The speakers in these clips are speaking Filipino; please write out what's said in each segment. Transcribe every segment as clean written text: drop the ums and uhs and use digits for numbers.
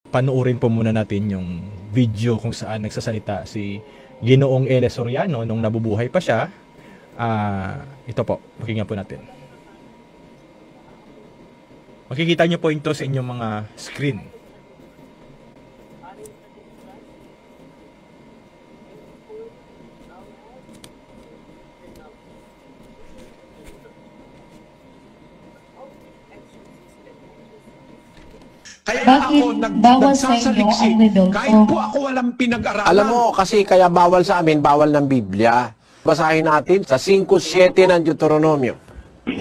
Panuorin po muna natin yung video kung saan nagsasalita si Ginoong Ele Soriano nung nabubuhay pa siya. Ito po, pakinggan po natin. Makikita nyo po ito sa inyong mga screen. Kaya Bakit ako bawal sa inyo ang rebelde? kahit po ako walang pinag-aralan. Alam mo, kasi kaya bawal sa amin, bawal ng Biblia. Basahin natin sa 5:7 ng Deuteronomio.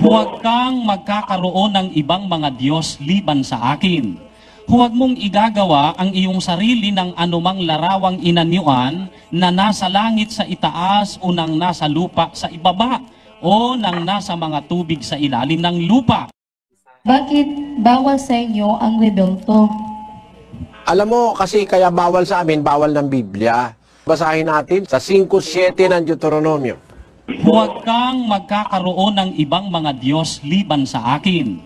Huwag kang magkakaroon ng ibang mga Diyos liban sa akin. Huwag mong igagawa ang iyong sarili ng anumang larawang inanyuan na nasa langit sa itaas o nang nasa lupa sa ibaba o nang nasa mga tubig sa ilalim ng lupa. Bakit bawal sa inyo ang rebelto? Alam mo, kasi kaya bawal sa amin, bawal ng Biblia. Basahin natin sa 5:7 ng Deuteronomio. Huwag kang magkakaroon ng ibang mga Diyos liban sa akin.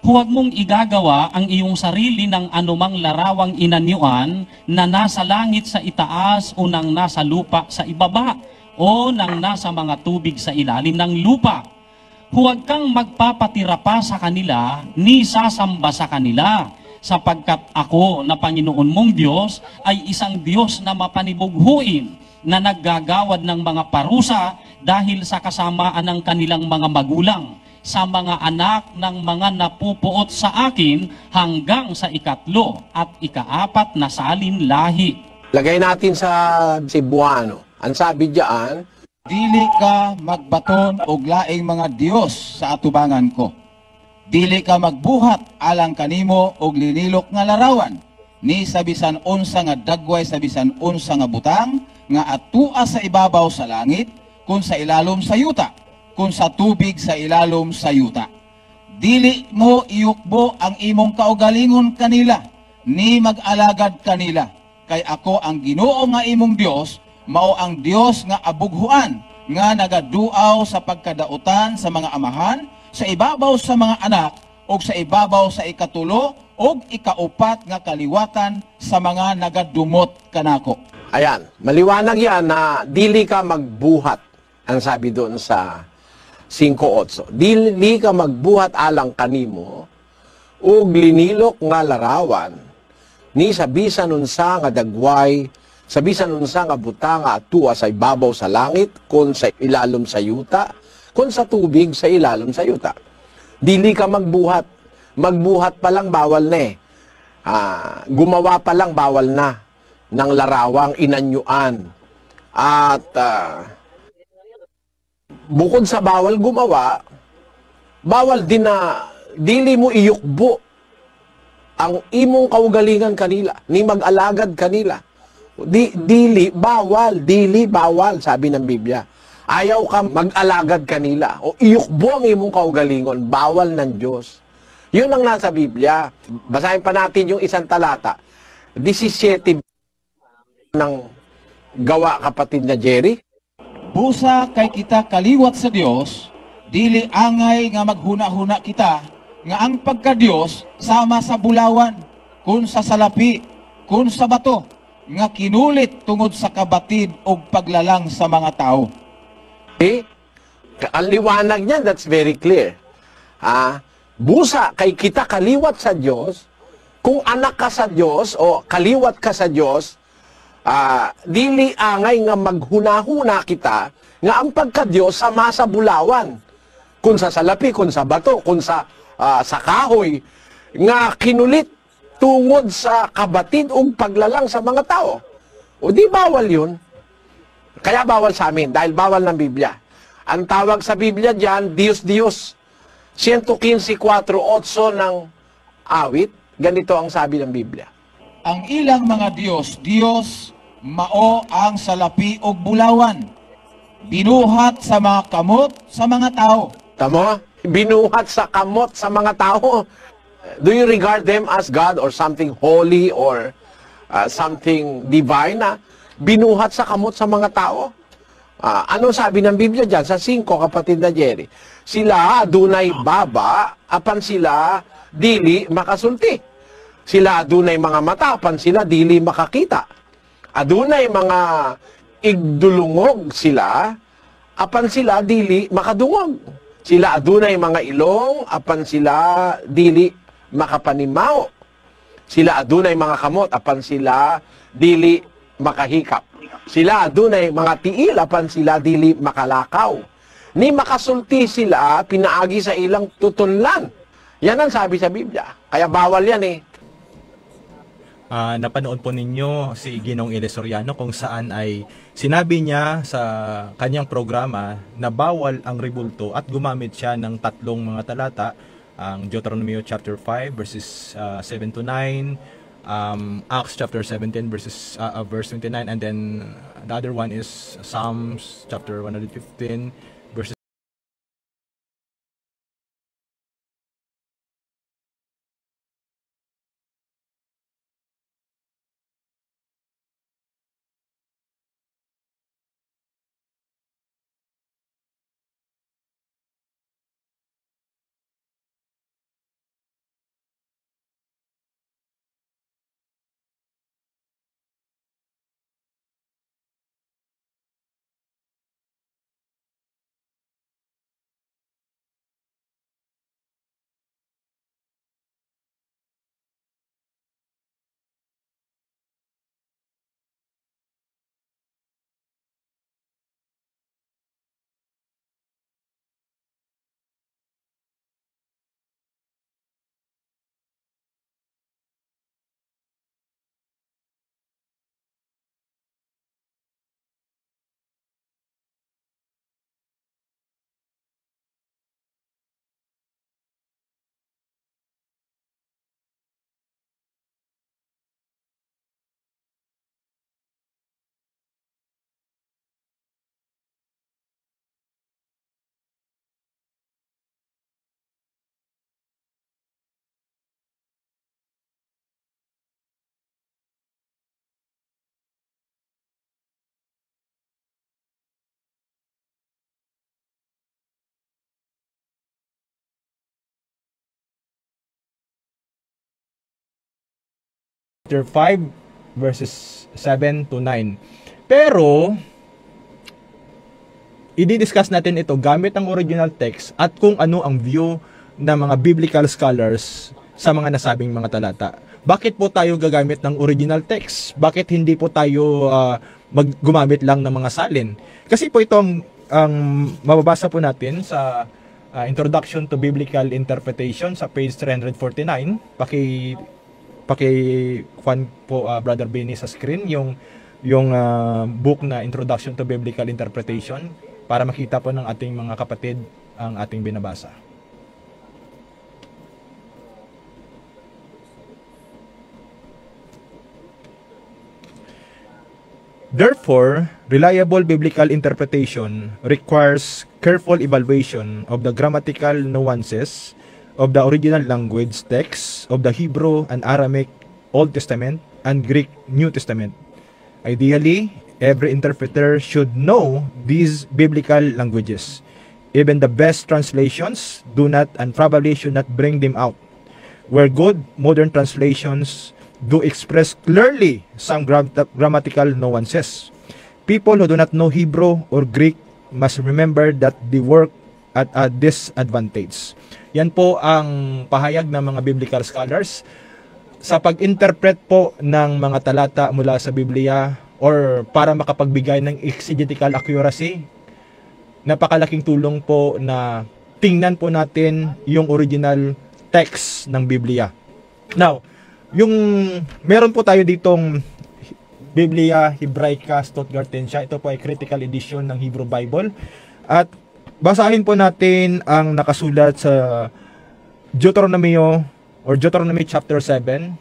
Huwag mong igagawa ang iyong sarili ng anumang larawang inanyuan na nasa langit sa itaas o nang nasa lupa sa ibaba o nang nasa mga tubig sa ilalim ng lupa. Huwag kang magpapatira pa sa kanila ni sasamba sa kanila, sapagkat ako na Panginoon mong Diyos ay isang Diyos na mapanibughuin, na naggagawad ng mga parusa dahil sa kasamaan ng kanilang mga magulang sa mga anak ng mga napupuot sa akin hanggang sa 3 at 4 na salin lahi. Lagay natin sa Cebuano. Ang sabi diyan, dili ka magbaton og laing mga Dios sa atubangan ko. Dili ka magbuhat alang kanimo og linilok nga larawan, ni sa bisan unsa nga dagway sa bisan unsa nga butang, nga atua sa ibabaw sa langit, kung sa ilalom sa yuta, kung sa tubig sa ilalom sa yuta. Dili mo iyukbo ang imong kaugalingon kanila, ni mag-alagad kanila, kay ako ang Ginoo nga imong Dios, mao ang Dios nga abughuan, nga nagaduaw sa pagkadautan sa mga amahan, sa ibabaw sa mga anak, o sa ibabaw sa 3 o 4 nga kaliwatan sa mga nagadumot kanako. ayan, maliwanag yan na dili ka magbuhat. Ang sabi doon sa 5:8. Dili ka magbuhat alang kanimo, ug linilok nga larawan, ni sa bisan unsa nga dagway, sa bisan unsa nga butang nga atua sa ibabaw sa langit, kun sa ilalom sa yuta, kun sa tubig sa ilalom sa yuta. Dili ka magbuhat. Magbuhat pa lang bawal na eh. Gumawa pa lang bawal na ng larawang inanyuan. At bukod sa bawal gumawa, bawal din na dili mo iyukbo ang imong kaugalingan kanila, ni mag-alagad kanila. Dili bawal, sabi ng Biblia. Ayaw ka mag-alagad kanila o iyukbo ang imong kaugalingon, bawal ng Diyos. Yun ang nasa Biblia. Basahin pa natin yung isang talata. 17 ng Gawa, kapatid na Jerry. Busa kay kita kaliwat sa Dios, dili angay nga maghuna-huna kita, nga ang pagka-Dios sama sa bulawan, kun sa salapi, kun sa bato, nga kinulit tungod sa kabatid o paglalang sa mga tao. Okay? Ang liwanag niyan, that's very clear. Busa kay kita kaliwat sa Diyos, kung anak ka sa Diyos o kaliwat ka sa Diyos, dili angay nga maghuna-huna kita, nga ang pagka-Diyos sama sa bulawan, kung sa salapi, kung sa bato, kung sa kahoy, nga kinulit tungod sa kabatid o paglalang sa mga tao. O di bawal yun. Kaya bawal sa amin, dahil bawal ng Biblia. Ang tawag sa Biblia diyan, Diyos. 115:4-8 ng awit, ganito ang sabi ng Biblia. Ang ilang mga Diyos, mao ang salapi o bulawan, binuhat sa mga kamot sa mga tao. Tama? Binuhat sa kamot sa mga tao. Do you regard them as God or something holy or something divine na binuhat sa kamot sa mga tao? Ano sabi ng Biblia dyan? Sa 5, kapatid na Jerry. Sila dunay baba, apan sila dili makasulti. Sila adunay mga mata, apan sila dili makakita. Adunay mga igdulungog sila, apan sila dili makadungog. Sila adunay mga ilong, apan sila dili makapanimaw. Sila adunay mga kamot, apan sila dili makahikap. Sila adunay mga tiil, apan sila dili makalakaw. Ni makasulti sila, pinaagi sa ilang tutunlan. Yan ang sabi sa Biblia. Kaya bawal yan eh. Napanood po ninyo si Ginoong Ele Soriano kung saan ay sinabi niya sa kanyang programa na bawal ang rebulto at gumamit siya ng tatlong mga talata, ang Deuteronomy chapter 5 verses 7 to 9, Acts chapter 17 verses verse 29, and then the other one is Psalms chapter 115 verses chapter 5 verses 7 to 9. Pero i-discuss natin ito gamit ang original text at kung ano ang view ng mga biblical scholars sa mga nasabing mga talata. Bakit po tayo gagamit ng original text? Bakit hindi po tayo gumamit lang ng mga salin? Kasi po ito ang mababasa po natin sa Introduction to Biblical Interpretation sa page 349. Paki-Juan po, Brother Benny, sa screen yung book na Introduction to Biblical Interpretation para makita po ng ating mga kapatid ang ating binabasa. Therefore, reliable biblical interpretation requires careful evaluation of the grammatical nuances of the original language texts of the Hebrew and Aramaic Old Testament and Greek New Testament. Ideally, every interpreter should know these biblical languages. Even the best translations do not and probably should not bring them out. Where good modern translations do express clearly some grammatical nuances, people who do not know Hebrew or Greek must remember that they work at a disadvantage. Yan po ang pahayag ng mga biblical scholars sa pag-interpret po ng mga talata mula sa Biblia or para makapagbigay ng exegetical accuracy. Napakalaking tulong po na tingnan po natin yung original text ng Biblia. Now, meron po tayo ditong Biblia Hebraica Stuttgartensia. Ito po ay critical edition ng Hebrew Bible. At basahin po natin ang nakasulat sa Deuteronomy chapter 7,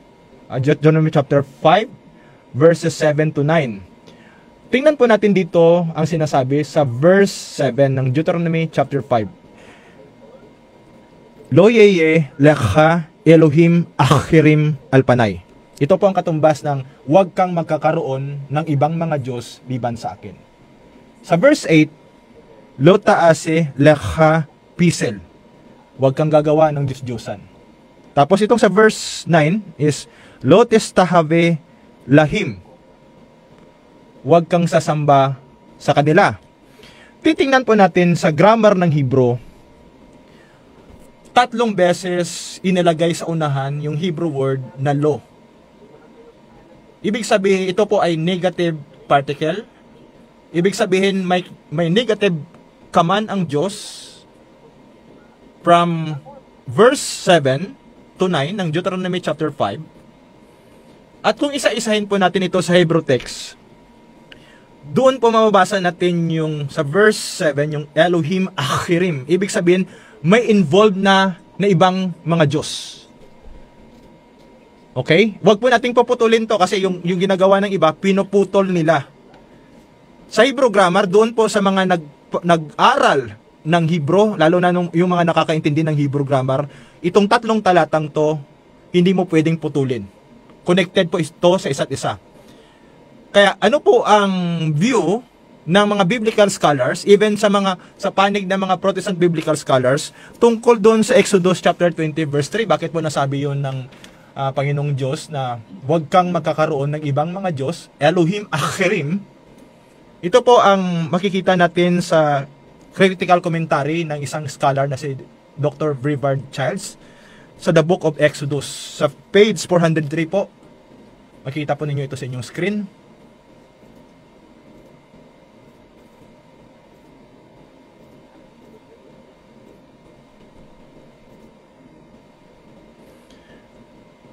Deuteronomy chapter 5, verses 7 to 9. Tingnan po natin dito ang sinasabi sa verse 7 ng Deuteronomy chapter 5. Lo yeye lekha Elohim Achirim Alpanay. Ito po ang katumbas ng huwag kang magkakaroon ng ibang mga Diyos liban sa akin. Sa verse 8, Lo taase lekha pisel. Huwag kang gagawa ng Diyos-Diyosan. Tapos itong sa verse 9 is, Lo testahave lahim. Huwag kang sasamba sa kanila. Titingnan po natin sa grammar ng Hebrew. 3 beses inilagay sa unahan yung Hebrew word na lo. Ibig sabihin, ito po ay negative particle. Ibig sabihin, may negative command ang Diyos from verse 7 to 9 ng Deuteronomy chapter 5. At kung isa-isahin po natin ito sa Hebrew text, doon po mababasa natin yung sa verse 7, yung Elohim Achirim. Ibig sabihin, may involved na ibang mga Diyos. Okay? Huwag po nating paputulin to kasi yung ginagawa ng iba, pinuputol nila. Sa Hebrew grammar, doon po sa mga nag-aral ng Hebrew, lalo na yung mga nakakaintindi ng Hebrew grammar, itong 3 talatang to, hindi mo pwedeng putulin. Connected po ito sa isa't isa. Kaya ano po ang view ng mga biblical scholars, even sa panig ng mga Protestant biblical scholars, tungkol doon sa Exodus chapter 20 verse 3? Bakit po nasabi yun ng Panginoong Diyos na huwag kang magkakaroon ng ibang mga Diyos, Elohim Achirim? Ito po ang makikita natin sa critical commentary ng isang scholar na si Dr. Brevard Childs sa The Book of Exodus. Sa page 403 po, makikita po ninyo ito sa inyong screen.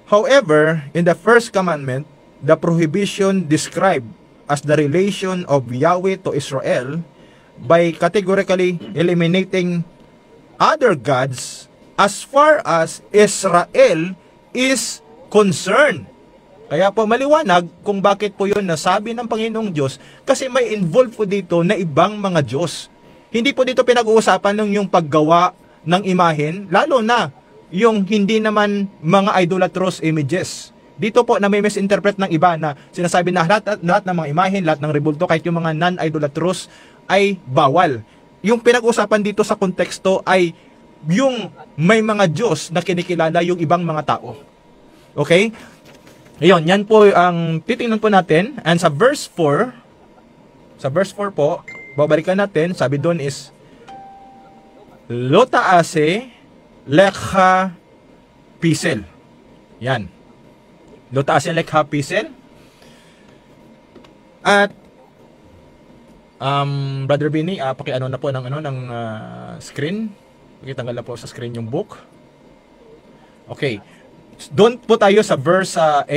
However, in the first commandment, the prohibition described as the relation of Yahweh to Israel by categorically eliminating other gods as far as Israel is concerned. Kaya po maliwanag kung bakit po yun nasabi ng Panginoong Diyos, kasi may involved po dito na ibang mga Diyos. Hindi po dito pinag-uusapan ng yung paggawa ng imahen, lalo na yung hindi naman mga idolatrous images. Dito po na may misinterpret ng iba na sinasabi na lahat ng mga imahen, lahat ng rebulto, kahit yung mga non-idolatrous ay bawal. Yung pinag-usapan dito sa konteksto ay yung may mga Diyos na kinikilala yung ibang mga tao. Okay? Ayun, yan po ang titingnan po natin. And sa verse 4 po, babalikan natin, sabi doon is, Lo taase lekha pisel. Yan. Lo taase lekha pisel. At Brother Benny, paki-ano na po ng screen. Pakitanggal na po sa screen yung book. Okay. Doon po tayo sa verse 8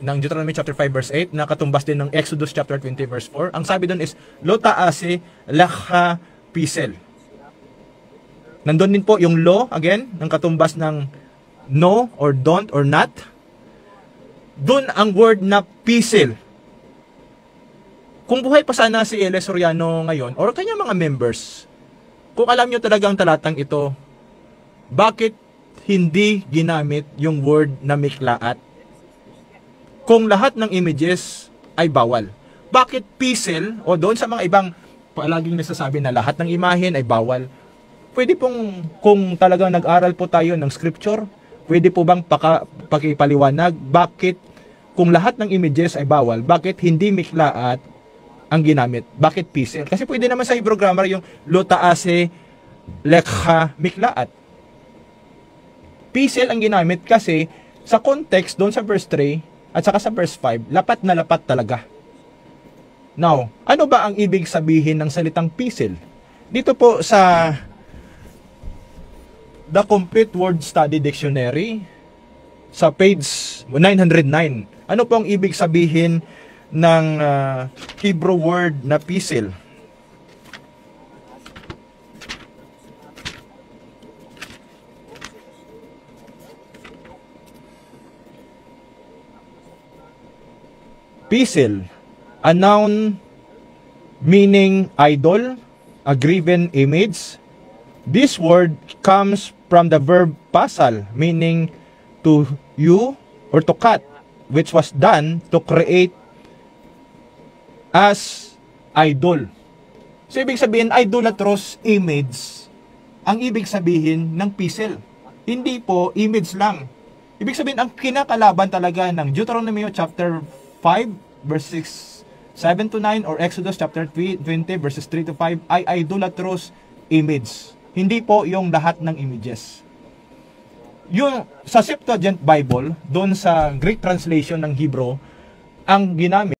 ng Deuteronomy chapter 5 verse 8 na katumbas din ng Exodus chapter 20 verse 4. Ang sabi doon is Lo taase lekha pisel. Nandun din po yung law, again, ng katumbas ng no or don't or not. Doon ang word na pisel. Kung buhay pa sana si L.S. Soriano ngayon or kanyang mga members, kung alam nyo talagang talatang ito, bakit hindi ginamit yung word na miklaat? Kung lahat ng images ay bawal. Bakit pisel o doon sa mga ibang palaging nasasabi na lahat ng imahen ay bawal? Pwede pong, kung talagang nag-aral po tayo ng scripture, pwede po bang pakipaliwanag bakit kung lahat ng images ay bawal, bakit hindi miklaat ang ginamit? Bakit pisel? Kasi pwede naman sa Hebrew grammar yung lo taase lekha miklaat. Pisel ang ginamit kasi sa context doon sa verse 3 at saka sa verse 5, lapat na lapat talaga. Now, ano ba ang ibig sabihin ng salitang pisel? Dito po sa The Complete Word Study Dictionary sa page 909. Ano po ang ibig sabihin ng Hebrew word na pisel? Pisel, a noun meaning idol, a graven image. This word comes from the verb pasal, meaning to hew or to cut, which was done to create as idol. So, ibig sabihin, idolatrous image, ang ibig sabihin ng pisel. Hindi po image lang. Ibig sabihin, ang kinakalaban talaga ng Deuteronomy chapter 5 verses 7 to 9 or Exodus chapter 20 verses 3 to 5 ay idolatrous image. Hindi po yung lahat ng images. Yung sa Septuagint Bible, doon sa Greek translation ng Hebrew, ang ginamit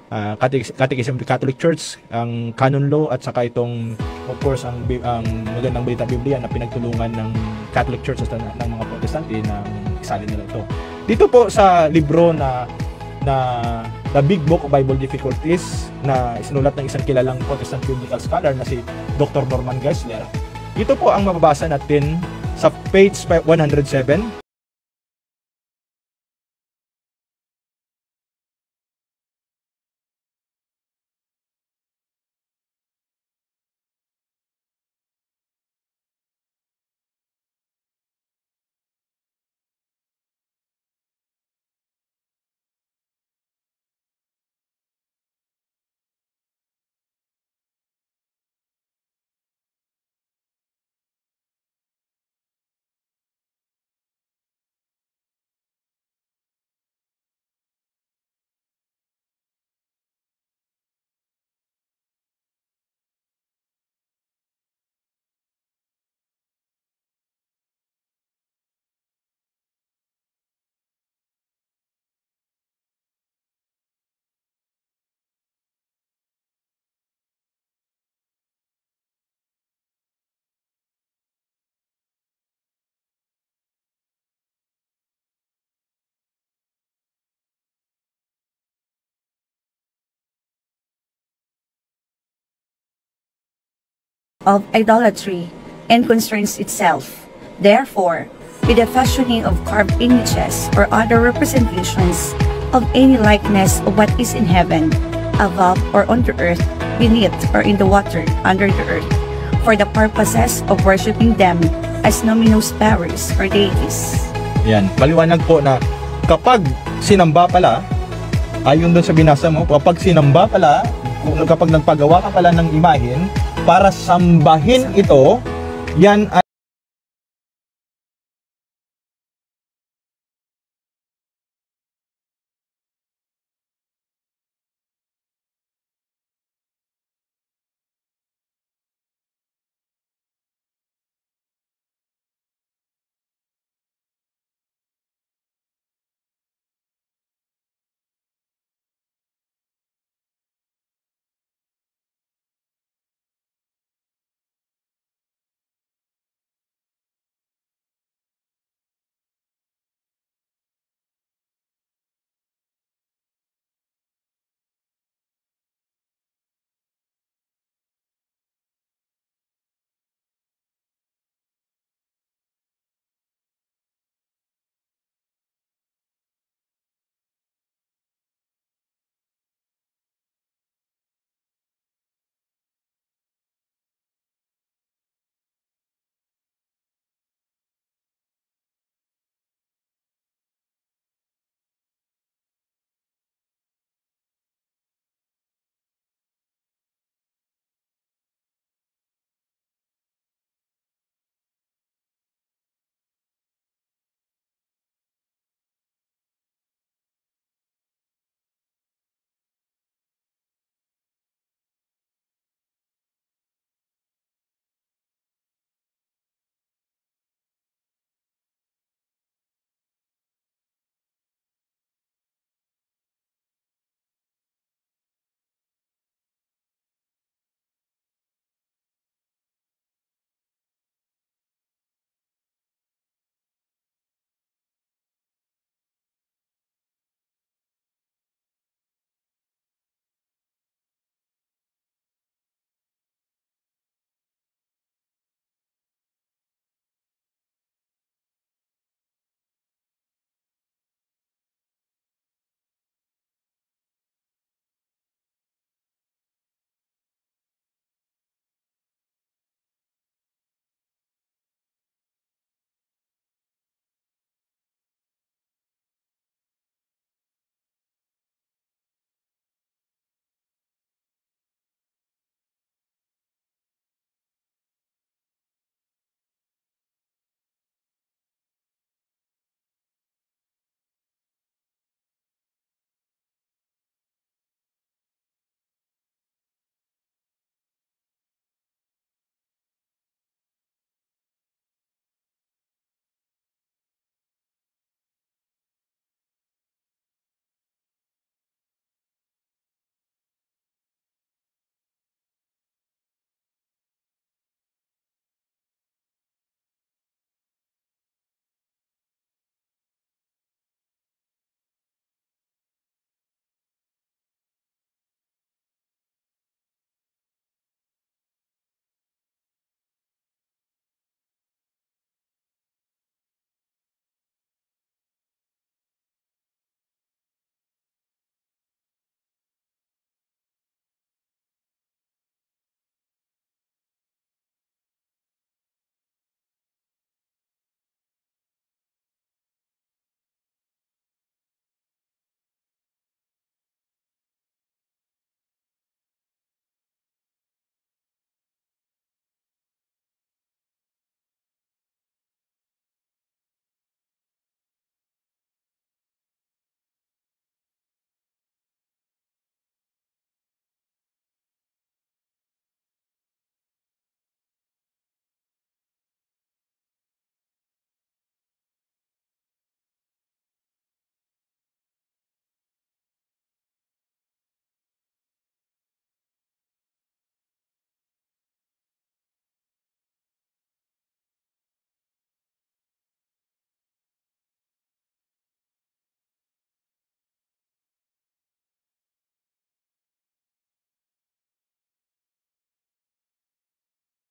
Catechism of the Catholic Church, ang canon law at saka itong of course ang magandang balita Biblia na pinagtulungan ng Catholic Church at ng mga Protestante na isali nila ito. Dito po sa libro na The Big Book of Bible Difficulties na isinulat ng isang kilalang Protestant biblical scholar na si Dr. Norman Geisler. Ito po ang mababasa natin sa page 107. Of idolatry and concerns itself. Therefore, with the fashioning of carved images or other representations of any likeness of what is in heaven, above or on the earth, beneath or in the water, under the earth, for the purposes of worshiping them as numinous powers or deities. Yan, maliwanag po na kapag sinamba pala, ayon doon sa binasa mo, kapag sinamba pala, kapag nagpagawa ka pala ng imahen, para sambahin ito, yan ay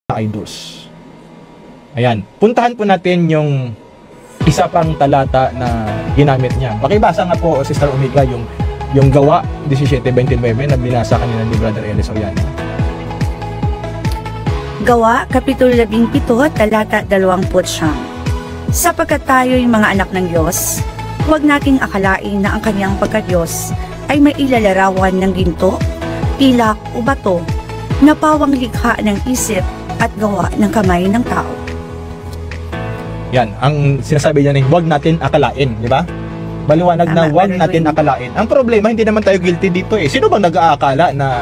idols. Ayan, puntahan po natin yung isa pang talata na ginamit niya. Pakibasa nga po, Sister Omega, yung Gawa 17:29 na binasa kanina ni Brother Ellis Oriano. Gawa, Kapitulo 17, talata 20. Sapagkat tayo'y mga anak ng Diyos, huwag nating akalain na ang kanyang pagka-Diyos ay may ilalarawan ng ginto, pilak o bato na pawang likha ng isip at gawa ng kamay ng tao. Yan, ang sinasabi niya ni huwag natin akalain, di ba? Maliwanag na Tama, huwag Brother natin Wayne. akalain. Ang problema, hindi naman tayo guilty dito eh. Sino bang nag-aakala na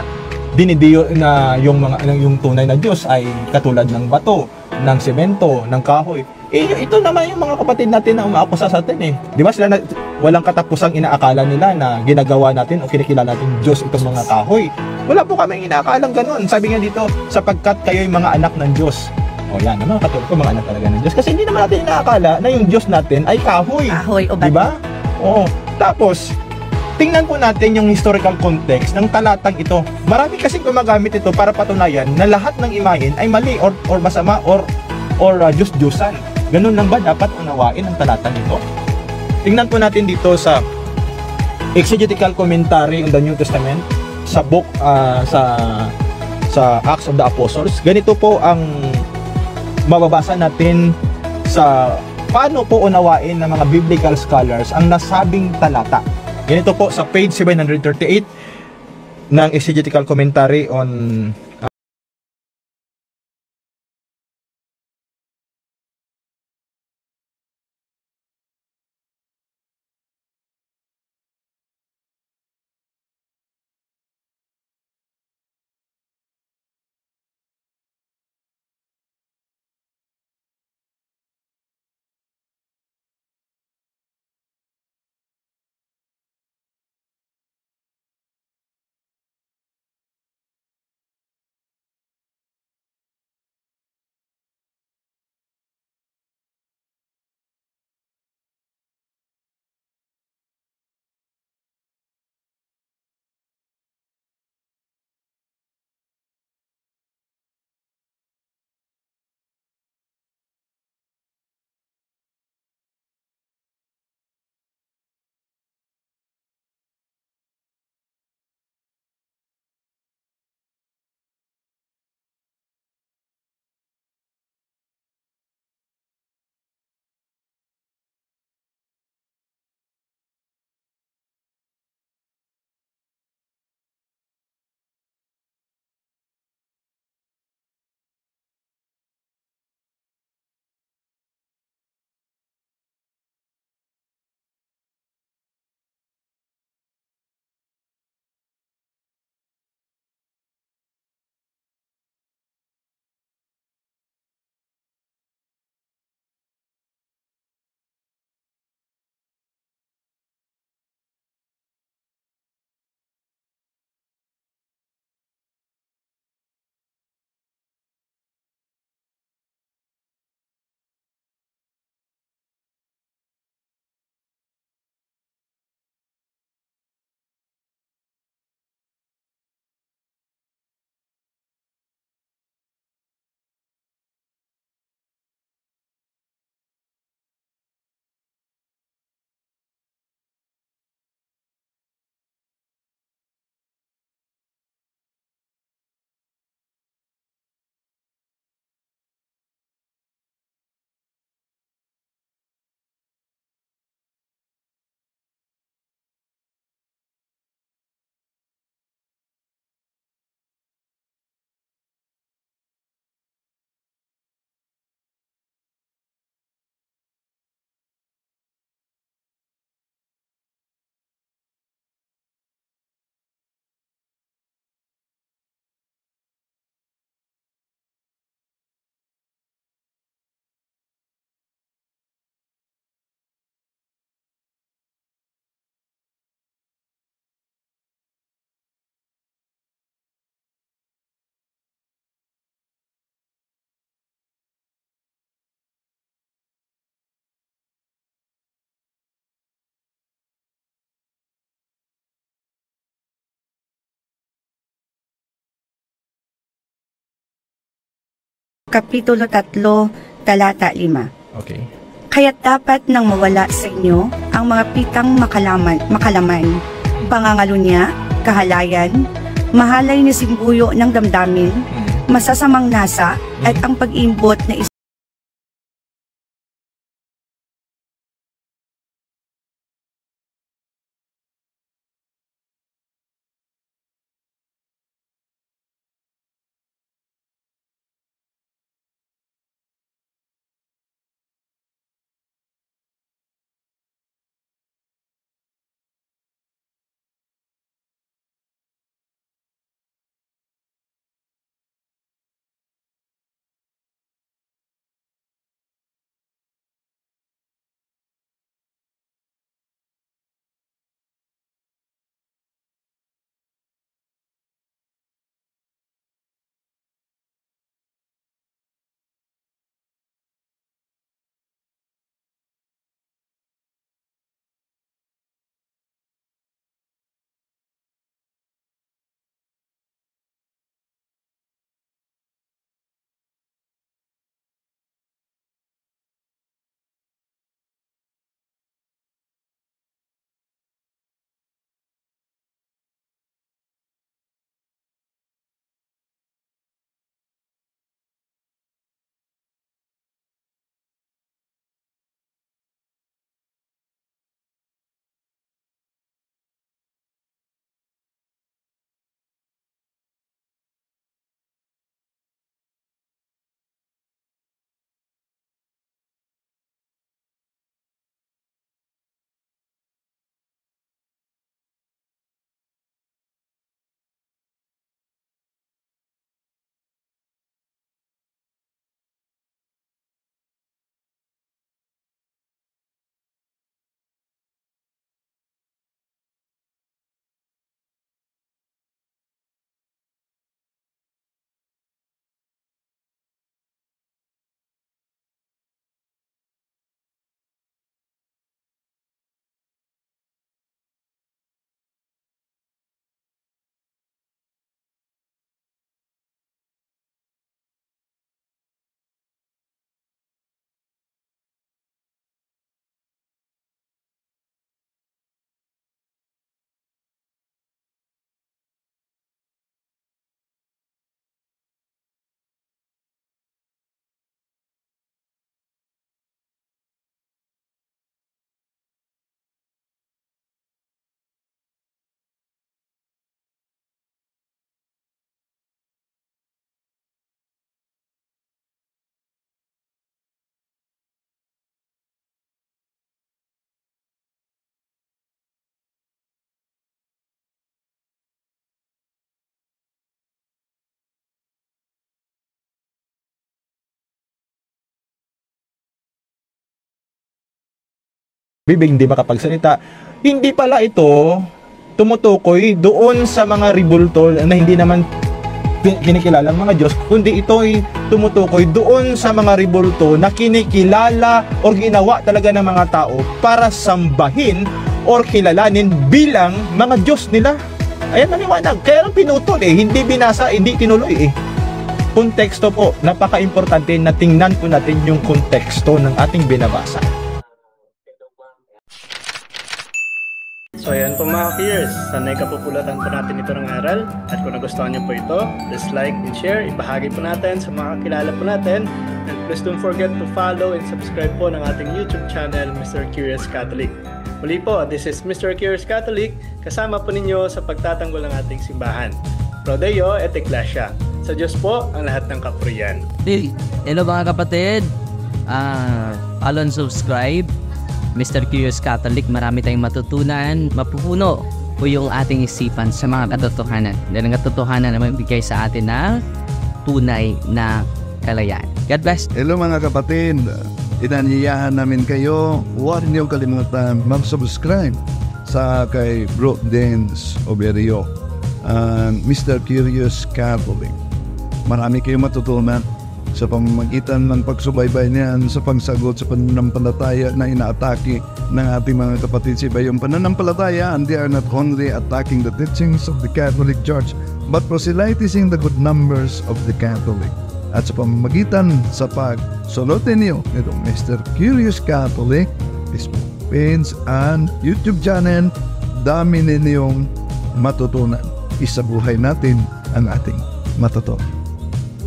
dinidiyo na yung tunay na Diyos ay katulad ng bato, ng semento, ng kahoy? Eh, ito naman yung mga kapatid natin na umaakusa sa atin eh. Di ba sila walang katapusang inaakala nila na ginagawa natin o kinikilala natin Diyos itong mga kahoy. Wala po kami inaakalang ganun. Sabi nga dito, sapagkat kayo'y mga anak ng Diyos. O yan, mga katulad ko, mga anak talaga ng Diyos. Kasi hindi naman natin inaakala na yung Diyos natin ay kahoy. Kahoy o bato. Di ba? Oo. Tapos, tingnan po natin yung historical context ng talatang ito. Marami kasing gumagamit ito para patunayan na lahat ng imahen ay mali or masama or Diyos-Diyosan. Ganun lang ba dapat unawain ang talatang ito? Tingnan po natin dito sa exegetical commentary on the New Testament sa book sa Acts of the Apostles. Ganito po ang mababasa natin sa paano po unawain ng mga biblical scholars ang nasabing talata. Ganito po sa page 738 ng exegetical commentary on Kapitulo 3, Talata 5. Okay. Kaya't dapat nang mawala sa inyo ang mga pitang makalaman, pangangalunya, kahalayan, mahalay na simbuyo ng damdamin, masasamang nasa, at ang pag-imbot na bibig hindi makapagsalita, hindi pala ito tumutukoy doon sa mga ribulto na hindi naman kinikilala ng mga Diyos, kundi ito ay tumutukoy doon sa mga ribulto na kinikilala o ginawa talaga ng mga tao para sambahin or kilalanin bilang mga Diyos nila. Ayan, maliwanag. Kaya pinutol hindi binasa, hindi tinuloy Konteksto po, napaka-importante na tingnan po natin yung konteksto ng ating binabasa. So ayan po mga peers, sanay kapupulatan po natin ito ng aral. At kung nagustuhan nyo po ito, please like and share, ibahagi po natin sa mga kakilala po natin. And please don't forget to follow and subscribe po ng ating YouTube channel, Mr. Curious Catholic. Muli po, this is Mr. Curious Catholic, kasama po ninyo sa pagtatanggol ng ating simbahan. Pro Deo et Ecclesia. Sa Diyos po ang lahat ng kapurian. Hello mga kapatid, follow and subscribe Mr. Curious Catholic. Marami tayong matutunan, mapupuno po yung ating isipan sa mga katotohanan. Dahil ang katotohanan na magbigay sa atin ng tunay na kalayaan. God bless. Hello mga kapatid, inanyayahan namin kayo, huwag niyong kalimutan mag-subscribe sa kay Bro Dance Oberio, Mr. Curious Catholic. Marami kayong matutunan sa pamamagitan ng pagsubaybay niyan sa pagsagot sa pananampalataya na inaatake ng ating mga kapatid sa iba. Yung pananampalataya, and they are not only attacking the teachings of the Catholic Church, but proselytizing the good numbers of the Catholic. at sa pamamagitan sa pagsunod ninyo nitong Mr. Curious Catholic Facebook page and YouTube channel, dami ninyong matutunan. Isabuhay natin ang ating matuto.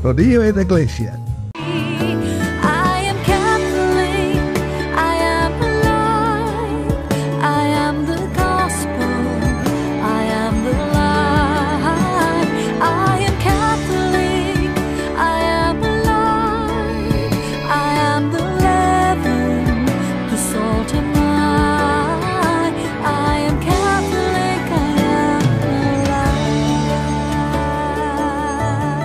Rodillo et Iglesia.